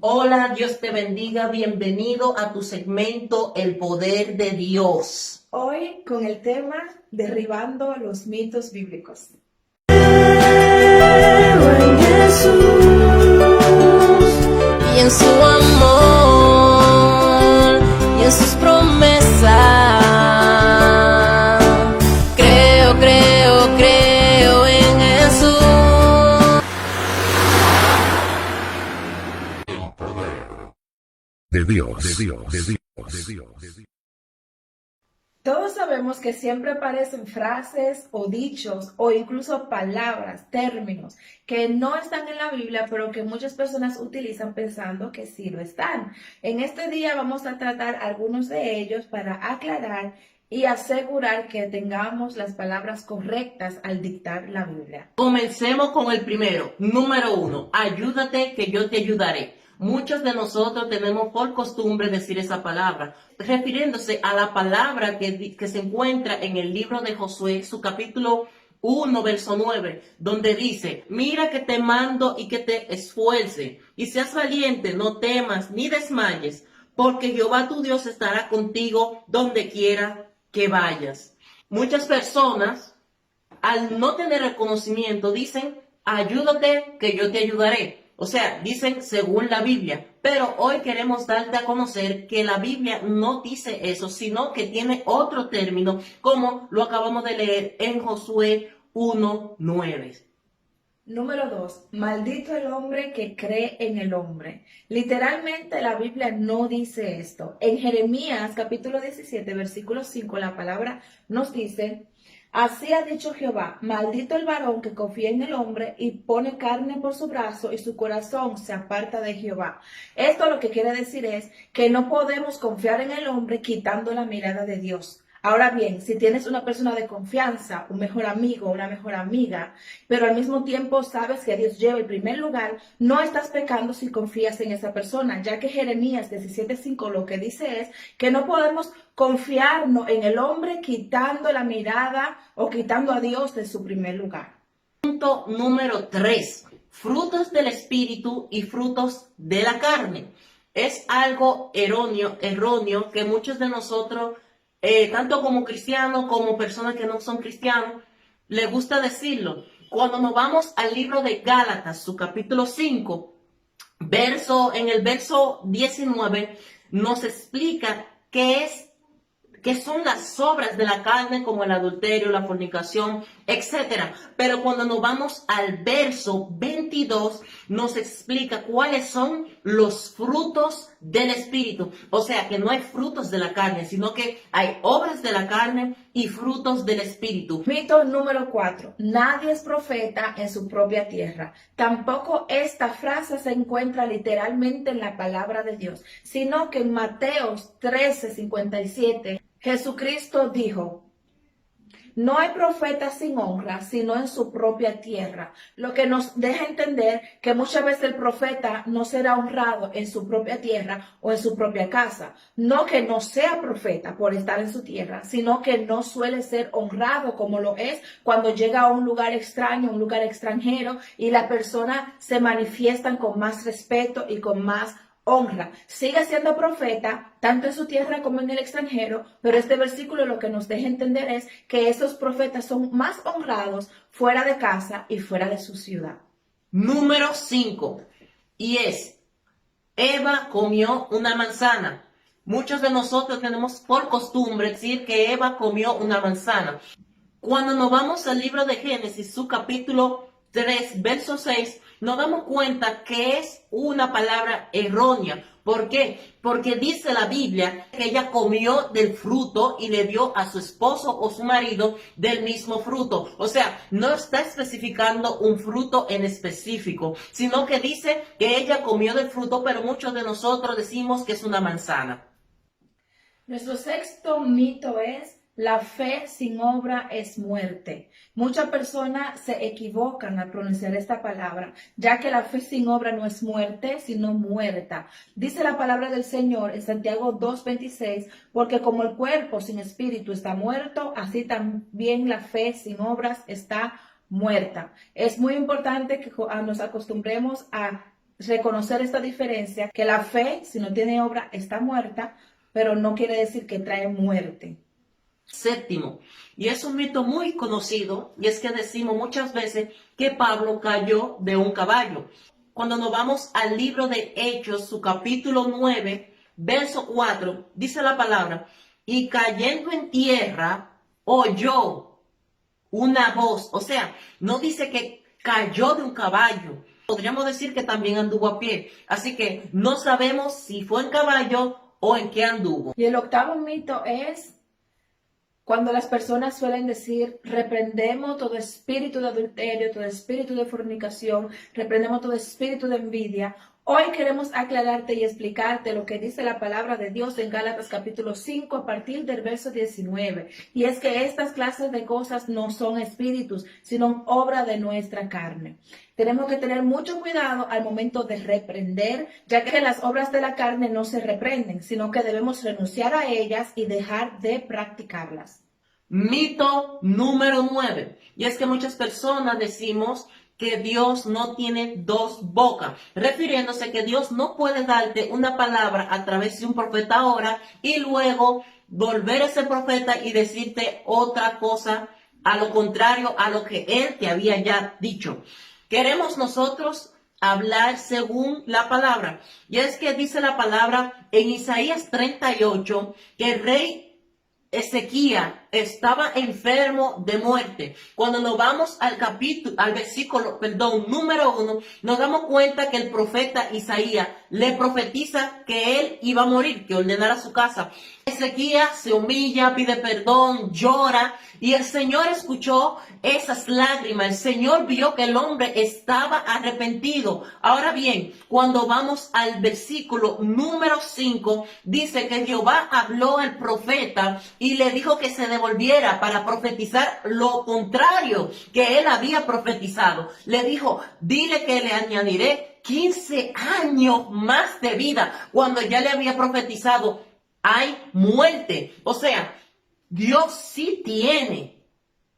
Hola, Dios te bendiga, bienvenido a tu segmento El Poder de Dios. Hoy con el tema Derribando los mitos bíblicos. En Jesús y en su amor y en sus promesas. Creo en Jesús. De Dios. Todos sabemos que siempre aparecen frases o dichos o incluso palabras, términos que no están en la Biblia, pero que muchas personas utilizan pensando que sí lo están. En este día vamos a tratar algunos de ellos para aclarar y asegurar que tengamos las palabras correctas al dictar la Biblia. Comencemos con el primero. Número 1, ayúdate que yo te ayudaré. Muchos de nosotros tenemos por costumbre decir esa palabra, refiriéndose a la palabra que se encuentra en el libro de Josué, su capítulo 1, verso 9, donde dice: mira que te mando y que te esfuerce, y seas valiente, no temas ni desmayes, porque Jehová tu Dios estará contigo donde quiera que vayas. Muchas personas, al no tener reconocimiento, dicen: ayúdate que yo te ayudaré. O sea, dicen según la Biblia. Pero hoy queremos darte a conocer que la Biblia no dice eso, sino que tiene otro término, como lo acabamos de leer en Josué 1:9. Número 2. Maldito el hombre que cree en el hombre. Literalmente la Biblia no dice esto. En Jeremías capítulo 17, versículo 5, la palabra nos dice: así ha dicho Jehová, maldito el varón que confía en el hombre y pone carne por su brazo y su corazón se aparta de Jehová. Esto lo que quiere decir es que no podemos confiar en el hombre quitando la mirada de Dios. Ahora bien, si tienes una persona de confianza, un mejor amigo, una mejor amiga, pero al mismo tiempo sabes que Dios lleva el primer lugar, no estás pecando si confías en esa persona, ya que Jeremías 17:5 lo que dice es que no podemos confiarnos en el hombre quitando la mirada o quitando a Dios de su primer lugar. Punto número 3. Frutos del Espíritu y frutos de la carne. Es algo erróneo que muchos de nosotros, tanto como cristianos como personas que no son cristianos, les gusta decirlo. Cuando nos vamos al libro de Gálatas, su capítulo 5, en el verso 19, nos explica qué son las obras de la carne, como el adulterio, la fornicación, etcétera. Pero cuando nos vamos al verso 22, nos explica cuáles son los frutos del Espíritu. O sea, que no hay frutos de la carne, sino que hay obras de la carne y frutos del Espíritu. Mito número 4. Nadie es profeta en su propia tierra. Tampoco esta frase se encuentra literalmente en la palabra de Dios, sino que en Mateos 13:57, Jesucristo dijo: no hay profeta sin honra, sino en su propia tierra. Lo que nos deja entender que muchas veces el profeta no será honrado en su propia tierra o en su propia casa. No que no sea profeta por estar en su tierra, sino que no suele ser honrado como lo es cuando llega a un lugar extraño, un lugar extranjero, y las personas se manifiestan con más respeto y con más honra. Sigue siendo profeta tanto en su tierra como en el extranjero, pero este versículo lo que nos deja entender es que esos profetas son más honrados fuera de casa y fuera de su ciudad. Número 5. Y es: Eva comió una manzana. Muchos de nosotros tenemos por costumbre decir que Eva comió una manzana. Cuando nos vamos al libro de Génesis, su capítulo 3, verso 6, nos damos cuenta que es una palabra errónea. ¿Por qué? Porque dice la Biblia que ella comió del fruto y le dio a su esposo o su marido del mismo fruto. O sea, no está especificando un fruto en específico, sino que dice que ella comió del fruto, pero muchos de nosotros decimos que es una manzana. Nuestro sexto mito es: la fe sin obra es muerte. Muchas personas se equivocan al pronunciar esta palabra, ya que la fe sin obra no es muerte, sino muerta. Dice la palabra del Señor en Santiago 2:26, porque como el cuerpo sin espíritu está muerto, así también la fe sin obras está muerta. Es muy importante que nos acostumbremos a reconocer esta diferencia, que la fe, si no tiene obra, está muerta, pero no quiere decir que trae muerte. Séptimo, y es un mito muy conocido, y es que decimos muchas veces que Pablo cayó de un caballo. Cuando nos vamos al libro de Hechos, su capítulo 9, verso 4, dice la palabra, y cayendo en tierra, oyó una voz. O sea, no dice que cayó de un caballo. Podríamos decir que también anduvo a pie. Así que no sabemos si fue en caballo o en qué anduvo. Y el octavo mito es cuando las personas suelen decir, reprendemos todo espíritu de adulterio, todo espíritu de fornicación, reprendemos todo espíritu de envidia. Hoy queremos aclararte y explicarte lo que dice la palabra de Dios en Gálatas capítulo 5 a partir del verso 19. Y es que estas clases de cosas no son espíritus, sino obra de nuestra carne. Tenemos que tener mucho cuidado al momento de reprender, ya que las obras de la carne no se reprenden, sino que debemos renunciar a ellas y dejar de practicarlas. Mito número 9. Y es que muchas personas decimos que Dios no tiene dos bocas, refiriéndose que Dios no puede darte una palabra a través de un profeta ahora y luego volver a ese profeta y decirte otra cosa a lo contrario a lo que Él te había ya dicho. Queremos nosotros hablar según la palabra. Y es que dice la palabra en Isaías 38 que el rey Ezequías estaba enfermo de muerte. Cuando nos vamos al versículo, número 1, nos damos cuenta que el profeta Isaías le profetiza que él iba a morir, que ordenara su casa. Ezequías se humilla, pide perdón, llora, y el Señor escuchó esas lágrimas. El Señor vio que el hombre estaba arrepentido. Ahora bien, cuando vamos al versículo número 5, dice que Jehová habló al profeta y le dijo que se devolviera para profetizar lo contrario que él había profetizado. Le dijo, dile que le añadiré 15 años más de vida, cuando ya le había profetizado hay muerte. O sea, Dios sí tiene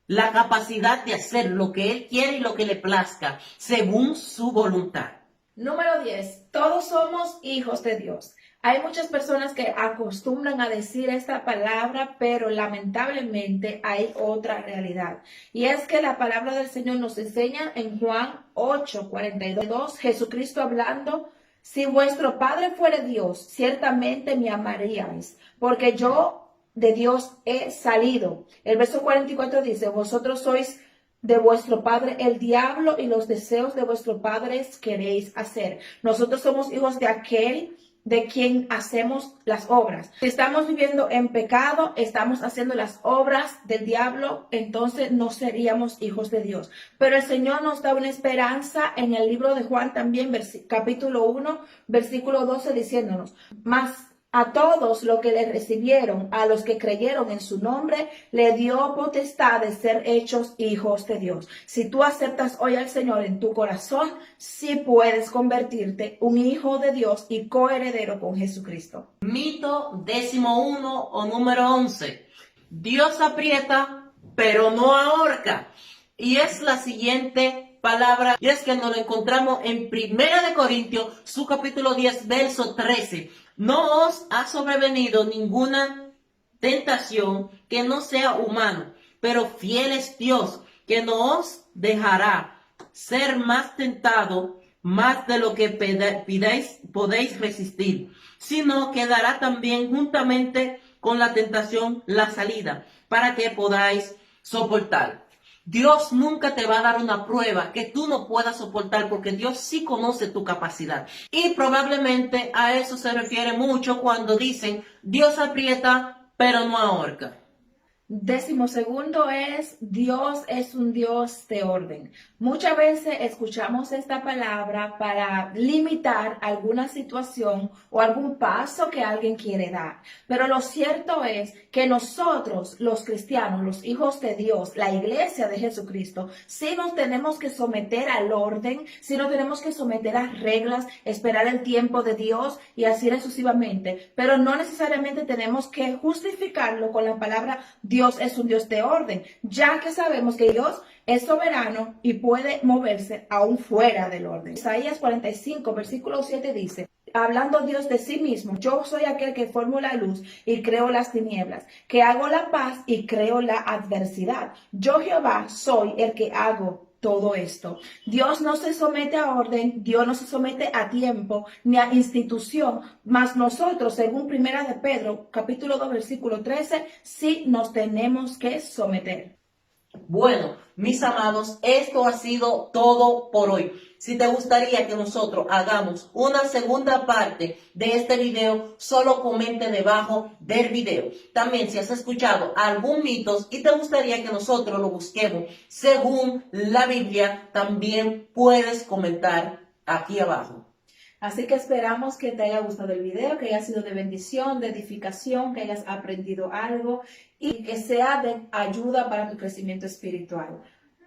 la capacidad de hacer lo que Él quiere y lo que le plazca, según su voluntad. Número 10. Todos somos hijos de Dios. Hay muchas personas que acostumbran a decir esta palabra, pero lamentablemente hay otra realidad. Y es que la palabra del Señor nos enseña en Juan 8:42, Jesucristo hablando, si vuestro Padre fuere Dios, ciertamente me amaríais, porque yo de Dios he salido. El verso 44 dice, vosotros sois de vuestro padre el diablo y los deseos de vuestro padre queréis hacer. Nosotros somos hijos de aquel de quien hacemos las obras. Si estamos viviendo en pecado, estamos haciendo las obras del diablo, entonces no seríamos hijos de Dios. Pero el Señor nos da una esperanza en el libro de Juan también, capítulo 1, versículo 12, diciéndonos, mas a todos los que le recibieron, a los que creyeron en su nombre, le dio potestad de ser hechos hijos de Dios. Si tú aceptas hoy al Señor en tu corazón, sí puedes convertirte un hijo de Dios y coheredero con Jesucristo. Mito 11 o número 11. Dios aprieta, pero no ahorca. Y es la siguiente palabra, y es que nos lo encontramos en 1 Corintios, su capítulo 10, verso 13. No os ha sobrevenido ninguna tentación que no sea humano, pero fiel es Dios, que no os dejará ser más tentado, más de lo que podéis resistir, sino que dará también juntamente con la tentación la salida, para que podáis soportar. Dios nunca te va a dar una prueba que tú no puedas soportar, porque Dios sí conoce tu capacidad. Y probablemente a eso se refiere mucho cuando dicen, Dios aprieta, pero no ahorca. 12 es, Dios es un Dios de orden. Muchas veces escuchamos esta palabra para limitar alguna situación o algún paso que alguien quiere dar. Pero lo cierto es que nosotros, los cristianos, los hijos de Dios, la iglesia de Jesucristo, sí nos tenemos que someter al orden, sí nos tenemos que someter a reglas, esperar el tiempo de Dios y así sucesivamente. Pero no necesariamente tenemos que justificarlo con la palabra Dios Dios es un Dios de orden, ya que sabemos que Dios es soberano y puede moverse aún fuera del orden. Isaías 45, versículo 7 dice, hablando Dios de sí mismo, yo soy aquel que formo la luz y creo las tinieblas, que hago la paz y creo la adversidad. Yo Jehová soy el que hago todo esto. Dios no se somete a orden, Dios no se somete a tiempo ni a institución, mas nosotros, según Primera de Pedro, capítulo 2, versículo 13, sí nos tenemos que someter. Bueno, mis amados, esto ha sido todo por hoy. Si te gustaría que nosotros hagamos una segunda parte de este video, solo comente debajo del video. También si has escuchado algún mito y te gustaría que nosotros lo busquemos según la Biblia, también puedes comentar aquí abajo. Así que esperamos que te haya gustado el video, que haya sido de bendición, de edificación, que hayas aprendido algo y que sea de ayuda para tu crecimiento espiritual.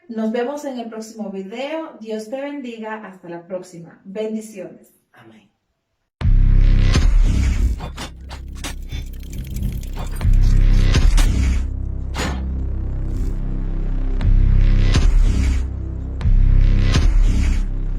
Nos vemos en el próximo video. Dios te bendiga. Hasta la próxima. Bendiciones. Amén.